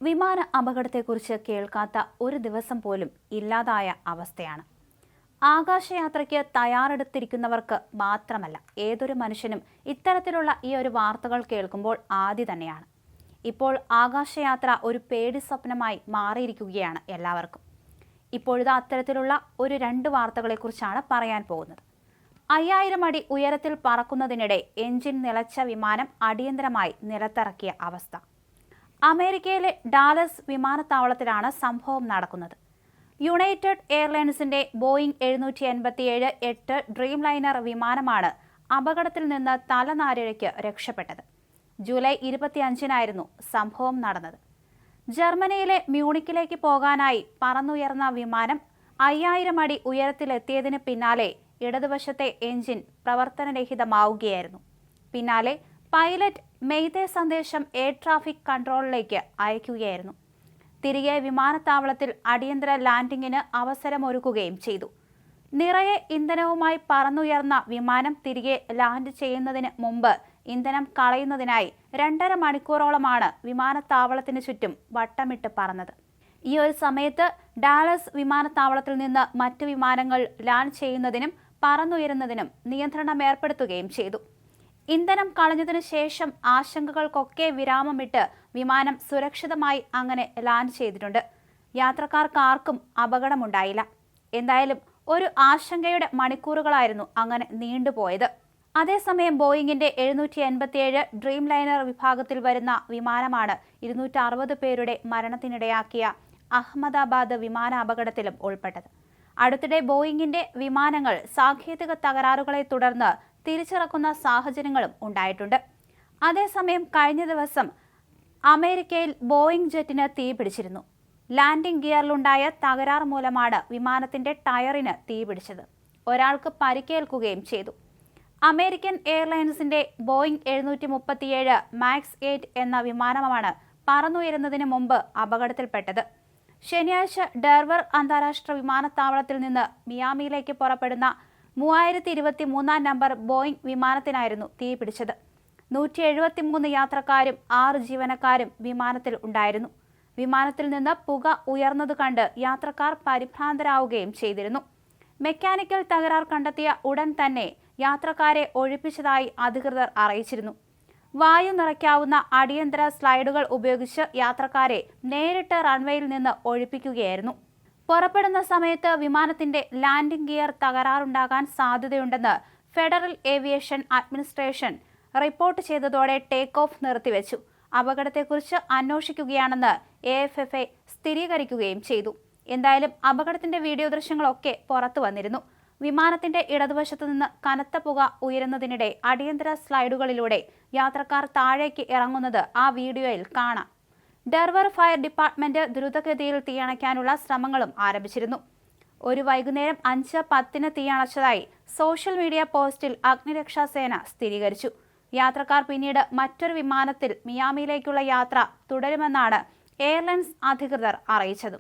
വിമാന അപകടത്തെക്കുറിച്ച് കേൾക്കാത്ത ഒരു ദിവസം പോലും ഇല്ലാതായ അവസ്ഥയാണ്. ആകാശയാത്രയ്ക്ക് തയ്യാറെടുത്തിരിക്കുന്നവർക്ക് മാത്രമല്ല, ഏതൊരു മനുഷ്യനും ഇത്തരത്തിലുള്ള ഈ ഒരു വാർത്തകൾ കേൾക്കുമ്പോൾ ആദ്യ തന്നെയാണ്. ഇപ്പോൾ ആകാശയാത്ര ഒരു പേടി സ്വപ്നമായി മാറിയിരിക്കുകയാണ് എല്ലാവർക്കും. ഇപ്പോഴത്തെ അത്തരത്തിലുള്ള രണ്ട് വാർത്തകളെക്കുറിച്ചാണ് പറയാൻ പോകുന്നത്. 5000 അടി ഉയരത്തിൽ പറക്കുന്നതിനിടെ എഞ്ചിൻ നിലച്ച വിമാനം അടിയന്തരമായി നിലത്തിറക്കിയ അവസ്ഥ. അമേരിക്കയിലെ ഡാലസ് വിമാനത്താവളത്തിലാണ് സംഭവം നടക്കുന്നത്. യുണൈറ്റഡ് എയർലൈൻസിന്റെ ബോയിംഗ് 787-8 ഡ്രീം ലൈനർ വിമാനമാണ് അപകടത്തിൽ നിന്ന് തലനാരിഴയ്ക്ക് രക്ഷപ്പെട്ടത്. ജൂലൈ 25-നായിരുന്നു സംഭവം നടന്നത്. ജർമ്മനിയിലെ മ്യൂണിക്കിലേക്ക് പോകാനായി പറന്നുയർന്ന വിമാനം 5000 അടി ഉയരത്തിലെത്തിയതിന് പിന്നാലെ ഇടതുവശത്തെ എഞ്ചിൻ പ്രവർത്തനരഹിതമാവുകയായിരുന്നു. പിന്നാലെ പൈലറ്റ് മെയ്തേ സന്ദേശം എയർ ട്രാഫിക് കൺട്രോളിലേക്ക് അയക്കുകയായിരുന്നു. തിരികെ വിമാനത്താവളത്തിൽ അടിയന്തര ലാൻഡിങ്ങിന് അവസരമൊരുക്കുകയും ചെയ്തു. നിറയെ ഇന്ധനവുമായി പറന്നുയർന്ന വിമാനം തിരികെ ലാൻഡ് ചെയ്യുന്നതിന് മുമ്പ് ഇന്ധനം കളയുന്നതിനായി 2.5 മണിക്കൂറോളമാണ് വിമാനത്താവളത്തിന് ചുറ്റും വട്ടമിട്ട് പറന്നത്. ഈ ഒരു സമയത്ത് ഡാലസ് വിമാനത്താവളത്തിൽ നിന്ന് മറ്റ് വിമാനങ്ങൾ ലാൻഡ് ചെയ്യുന്നതിനും പറന്നുയരുന്നതിനും നിയന്ത്രണം ഏർപ്പെടുത്തുകയും ചെയ്തു. ഇന്ധനം കളഞ്ഞതിനു ശേഷം ആശങ്കകൾക്കൊക്കെ വിരാമമിട്ട് വിമാനം സുരക്ഷിതമായി അങ്ങനെ ലാൻഡ് ചെയ്തിട്ടുണ്ട്. യാത്രക്കാർക്കാർക്കും അപകടമുണ്ടായില്ല. എന്തായാലും ഒരു ആശങ്കയുടെ മണിക്കൂറുകളായിരുന്നു അങ്ങനെ നീണ്ടുപോയത്. അതേസമയം ബോയിങ്ങിന്റെ 787 ഡ്രീം ലൈനർ വിഭാഗത്തിൽ വരുന്ന വിമാനമാണ് 260 പേരുടെ മരണത്തിനിടയാക്കിയ അഹമ്മദാബാദ് വിമാന അപകടത്തിലും ഉൾപ്പെട്ടത്. അടുത്തിടെ ബോയിങ്ങിന്റെ വിമാനങ്ങൾ സാങ്കേതിക തകരാറുകളെ തുടർന്ന് തിരിച്ചിറക്കുന്ന സാഹചര്യങ്ങളും ഉണ്ടായിട്ടുണ്ട്. അതേസമയം കഴിഞ്ഞ ദിവസം അമേരിക്കയിൽ ബോയിങ് ജെറ്റിന് തീപിടിച്ചിരുന്നു. ലാൻഡിംഗ് ഗിയറിലുണ്ടായ തകരാർ മൂലമാണ് വിമാനത്തിന്റെ ടയറിന് തീപിടിച്ചത്. ഒരാൾക്ക് പരിക്കേൽക്കുകയും ചെയ്തു. അമേരിക്കൻ എയർലൈൻസിന്റെ ബോയിങ് 737 മാക്സ് 8 എന്ന വിമാനമാണ് പറന്നുയരുന്നതിന് മുമ്പ് അപകടത്തിൽപ്പെട്ടത്. ശനിയാഴ്ച ഡെർവർ അന്താരാഷ്ട്ര വിമാനത്താവളത്തിൽ നിന്ന് മിയാമിയിലേക്ക് പുറപ്പെടുന്ന 3023 നമ്പർ ബോയിങ് വിമാനത്തിനായിരുന്നു തീപിടിച്ചത്. 173 യാത്രക്കാരും 6 ജീവനക്കാരും വിമാനത്തിൽ ഉണ്ടായിരുന്നു. വിമാനത്തിൽ നിന്ന് പുക ഉയർന്നത് കണ്ട് യാത്രക്കാർ പരിഭ്രാന്തരാവുകയും ചെയ്തിരുന്നു. മെക്കാനിക്കൽ തകരാർ കണ്ടെത്തിയ ഉടൻ തന്നെ യാത്രക്കാരെ ഒഴിപ്പിച്ചതായി അധികൃതർ അറിയിച്ചിരുന്നു. വായു നിറയ്ക്കാവുന്ന അടിയന്തര സ്ലൈഡുകൾ ഉപയോഗിച്ച് യാത്രക്കാരെ നേരിട്ട് റൺവേയിൽ നിന്ന് ഒഴിപ്പിക്കുകയായിരുന്നു. പുറപ്പെടുന്ന സമയത്ത് വിമാനത്തിന്റെ ലാൻഡിംഗ് ഗിയർ തകരാറുണ്ടാകാൻ സാധ്യതയുണ്ടെന്ന് ഫെഡറൽ ഏവിയേഷൻ അഡ്മിനിസ്ട്രേഷൻ റിപ്പോർട്ട് ചെയ്തതോടെ ടേക്ക് ഓഫ് നിർത്തിവെച്ചു. അപകടത്തെക്കുറിച്ച് അന്വേഷിക്കുകയാണെന്ന് AFFA സ്ഥിരീകരിക്കുകയും ചെയ്തു. എന്തായാലും അപകടത്തിന്റെ വീഡിയോ ദൃശ്യങ്ങളൊക്കെ പുറത്തു വന്നിരുന്നു. വിമാനത്തിന്റെ ഇടതുവശത്തു നിന്ന് കനത്ത പുക ഉയരുന്നതിനിടെ അടിയന്തര സ്ലൈഡുകളിലൂടെ യാത്രക്കാർ താഴേക്ക് ഇറങ്ങുന്നത് ആ വീഡിയോയിൽ കാണാം. ഡെർവർ ഫയർ ഡിപ്പാർട്ട്മെന്റ് ദ്രുതഗതിയിൽ തീയണയ്ക്കാനുള്ള ശ്രമങ്ങളും ആരംഭിച്ചിരുന്നു. ഒരു വൈകുന്നേരം 5:10 തീയണച്ചതായി സോഷ്യൽ മീഡിയ പോസ്റ്റിൽ അഗ്നിരക്ഷാസേന സ്ഥിരീകരിച്ചു. യാത്രക്കാർ പിന്നീട് മറ്റൊരു വിമാനത്തിൽ മിയാമിയിലേക്കുള്ള യാത്ര തുടരുമെന്നാണ് എയർലൈൻസ് അധികൃതർ അറിയിച്ചത്.